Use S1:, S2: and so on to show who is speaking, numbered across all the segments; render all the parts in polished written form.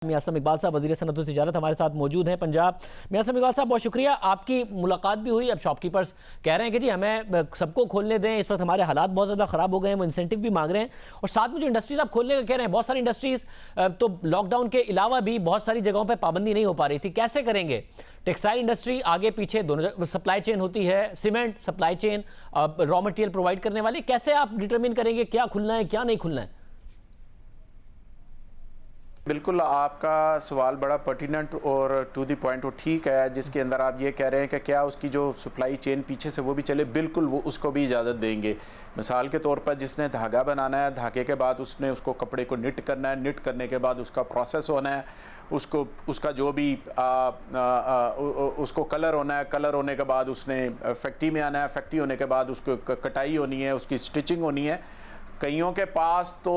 S1: मियां असलम इकबाल साहब वज़ीर सनअत व तिजारत हमारे साथ मौजूद हैं पंजाब। मियां असलम इकबाल साहब, बहुत शुक्रिया, आपकी मुलाकात भी हुई। अब शॉपकीपर्स कह रहे हैं कि जी हमें सबको खोलने दें, इस वक्त हमारे हालात बहुत ज़्यादा ख़राब हो गए हैं, वो इंसेंटिव भी मांग रहे हैं। और साथ में जो इंडस्ट्रीज़ आप खोलने का कह रहे हैं, बहुत सारी इंडस्ट्रीज़ तो लॉकडाउन के अलावा भी बहुत सारी जगहों पर पाबंदी नहीं हो पा रही थी, कैसे करेंगे? टेक्सटाइल इंडस्ट्री आगे पीछे दोनों सप्लाई चेन होती है, cement supply chain, raw material provide करने वाले, कैसे आप डिटरमिन करेंगे क्या खुलना है क्या नहीं खुलना है?
S2: बिल्कुल, आपका सवाल बड़ा पर्टिनेंट और टू द पॉइंट और ठीक है, जिसके अंदर आप ये कह रहे हैं कि क्या उसकी जो सप्लाई चेन पीछे से वो भी चले। बिल्कुल, वो उसको भी इजाज़त देंगे। मिसाल के तौर पर जिसने धागा बनाना है, धागे के बाद उसने उसको कपड़े को निट करना है, निट करने के बाद उसका प्रोसेस होना है, उसको उसका जो भी उसको कलर होना है, कलर होने के बाद उसने फैक्ट्री में आना है, फैक्ट्री होने के बाद उसको कटाई होनी है, उसकी स्टिचिंग होनी है। कईयों के पास तो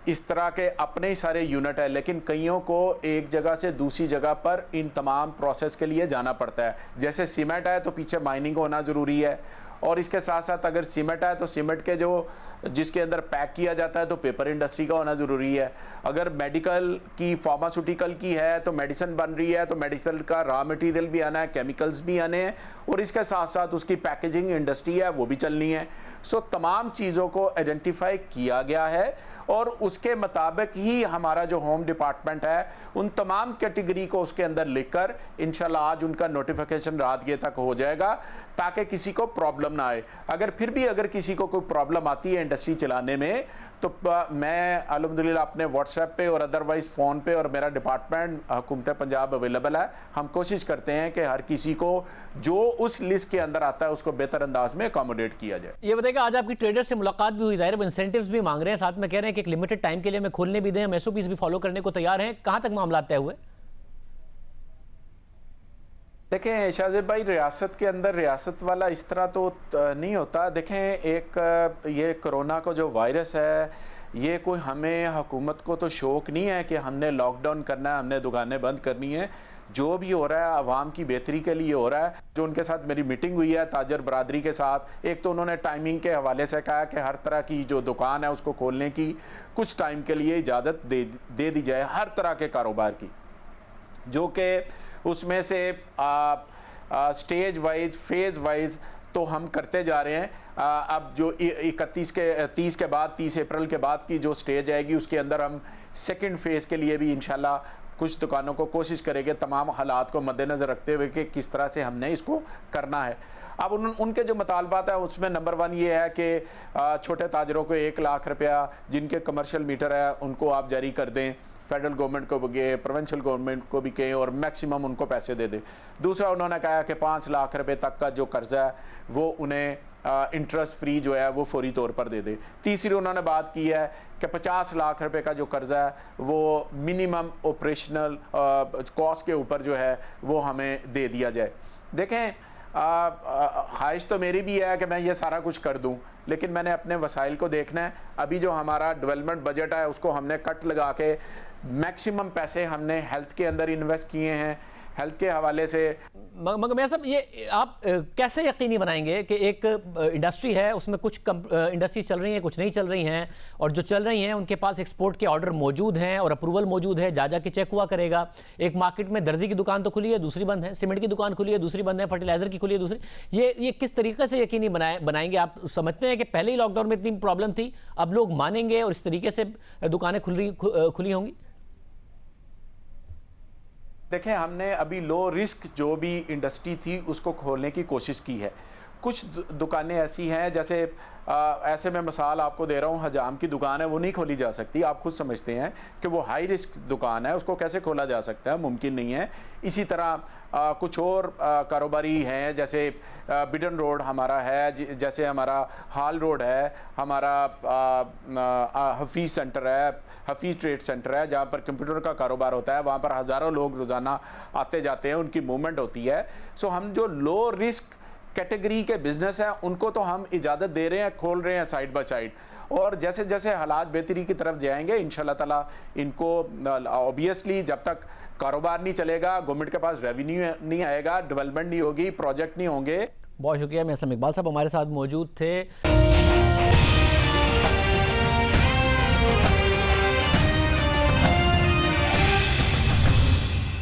S2: इस तरह के अपने ही सारे यूनिट है, लेकिन कईयों को एक जगह से दूसरी जगह पर इन तमाम प्रोसेस के लिए जाना पड़ता है। जैसे सीमेंट है तो पीछे माइनिंग होना ज़रूरी है, और इसके साथ साथ अगर सीमेंट है तो सीमेंट के जो जिसके अंदर पैक किया जाता है तो पेपर इंडस्ट्री का होना ज़रूरी है। अगर मेडिकल की फार्मास्यूटिकल की है तो मेडिसिन बन रही है तो मेडिसिन का रॉ मटेरियल भी आना है, केमिकल्स भी आने हैं, और इसके साथ साथ उसकी पैकेजिंग इंडस्ट्री है वो भी चलनी है। सो तमाम चीज़ों को आइडेंटिफाई किया गया है और उसके मुताबिक ही हमारा जो होम डिपार्टमेंट है उन तमाम कैटेगरी को उसके अंदर लिखकर इंशाल्लाह आज उनका नोटिफिकेशन रात ये तक हो जाएगा, ताकि किसी को प्रॉब्लम ना आए। अगर किसी को कोई प्रॉब्लम आती है इंडस्ट्री चलाने में तो मैं अल्हम्दुलिल्लाह अपने व्हाट्सएप पे और अदरवाइज़ फ़ोन पे और मेरा डिपार्टमेंट हुकूमत पंजाब अवेलेबल है। हम कोशिश करते हैं कि हर किसी को जो उस लिस्ट के अंदर आता है उसको बेहतर अंदाज में अकोमोडेट किया जाए।
S1: ये बताइएगा, आज आपकी ट्रेडर से मुलाकात भी हुई, जाहिर है इंसेंटिव्स भी मांग रहे हैं, साथ में कह रहे हैं कि एक लिमिटेड टाइम के लिए हमें खोलने भी दें, हम एसओपीज़ भी फॉलो करने को तैयार हैं, कहाँ तक मामला तय हुए?
S2: देखें शाहजेब भाई, रियासत के अंदर रियासत वाला इस तरह तो नहीं होता। देखें, एक ये कोरोना का जो वायरस है, ये कोई हमें हुकूमत को तो शौक़ नहीं है कि हमने लॉकडाउन करना है, हमने दुकानें बंद करनी है। जो भी हो रहा है आवाम की बेहतरी के लिए हो रहा है। जो उनके साथ मेरी मीटिंग हुई है ताजर बरादरी के साथ, एक तो उन्होंने टाइमिंग के हवाले से कहा कि हर तरह की जो दुकान है उसको खोलने की कुछ टाइम के लिए इजाज़त दे दी जाए, हर तरह के कारोबार की, जो कि उसमें से स्टेज वाइज फेज़ वाइज तो हम करते जा रहे हैं। अब जो 30 के बाद 30 अप्रैल के बाद की जो स्टेज आएगी उसके अंदर हम सेकंड फेज़ के लिए भी इंशाल्लाह कुछ दुकानों को कोशिश करेंगे तमाम हालात को मद्देनज़र रखते हुए कि किस तरह से हमने इसको करना है। अब उनके जो मुतालबात है उसमें नंबर 1 ये है कि छोटे ताजरों को 1 लाख रुपया जिनके कमर्शियल मीटर है उनको आप जारी कर दें, फेडरल गवर्नमेंट को भी, प्रोविंशियल गवर्नमेंट को भी कहें और मैक्सिमम उनको पैसे दे दें। दूसरा उन्होंने कहा कि 5 लाख रुपए तक का जो कर्जा है वो उन्हें इंटरेस्ट फ्री जो है वो फौरी तौर पर दे दें। तीसरी उन्होंने बात की है कि 50 लाख रुपए का जो कर्जा है वो मिनिमम ऑपरेशनल कॉस्ट के ऊपर जो है वो हमें दे दिया जाए। देखें, ख्वाहिश तो मेरी भी है कि मैं ये सारा कुछ कर दूं, लेकिन मैंने अपने वसाइल को देखना है। अभी जो हमारा डेवलपमेंट बजट है उसको हमने कट लगा के मैक्सिमम पैसे हमने हेल्थ के अंदर इन्वेस्ट किए हैं। हेल्थ के हवाले से
S1: मगर मैं सब ये आप कैसे यकीनी बनाएंगे कि एक इंडस्ट्री है उसमें कुछ इंडस्ट्री चल रही हैं, कुछ नहीं चल रही हैं, और जो चल रही हैं उनके पास एक्सपोर्ट के ऑर्डर मौजूद हैं और अप्रूवल मौजूद है, जा के चेक हुआ करेगा। एक मार्केट में दर्जी की दुकान तो खुली है, दूसरी बंद है, सीमेंट की दुकान खुली है, दूसरी बंद है, फर्टिलाइजर की खुली है, दूसरी। ये किस तरीके से यकीनी बनाएंगे? आप समझते हैं कि पहले ही लॉकडाउन में इतनी प्रॉब्लम थी, अब लोग मानेंगे और इस तरीके से दुकानें खुली होंगी?
S2: देखें, हमने अभी लो रिस्क जो भी इंडस्ट्री थी उसको खोलने की कोशिश की है। कुछ दुकानें ऐसी हैं, जैसे ऐसे में मिसाल आपको दे रहा हूँ, हजाम की दुकान है वो नहीं खोली जा सकती। आप खुद समझते हैं कि वो हाई रिस्क दुकान है, उसको कैसे खोला जा सकता है, मुमकिन नहीं है। इसी तरह कुछ और कारोबारी हैं, जैसे बिडन रोड हमारा है, जैसे हमारा हाल रोड है, हमारा हफीज़ सेंटर है, हफीज़ ट्रेड सेंटर है, जहाँ पर कंप्यूटर का कारोबार होता है। वहाँ पर हज़ारों लोग रोज़ाना आते जाते हैं, उनकी मूवमेंट होती है। सो हम जो लो रिस्क कैटेगरी के बिजनेस हैं उनको तो हम इजाज़त दे रहे हैं, खोल रहे हैं साइड बाय साइड, और जैसे जैसे हालात बेहतरी की तरफ जाएंगे इंशाल्लाह ताला इनको ऑब्वियसली जब तक कारोबार नहीं चलेगा, गवर्नमेंट के पास रेवेन्यू नहीं आएगा, डेवलपमेंट नहीं होगी, प्रोजेक्ट नहीं होंगे।
S1: बहुत शुक्रिया। मैं इकबाल साहब हमारे साथ मौजूद थे।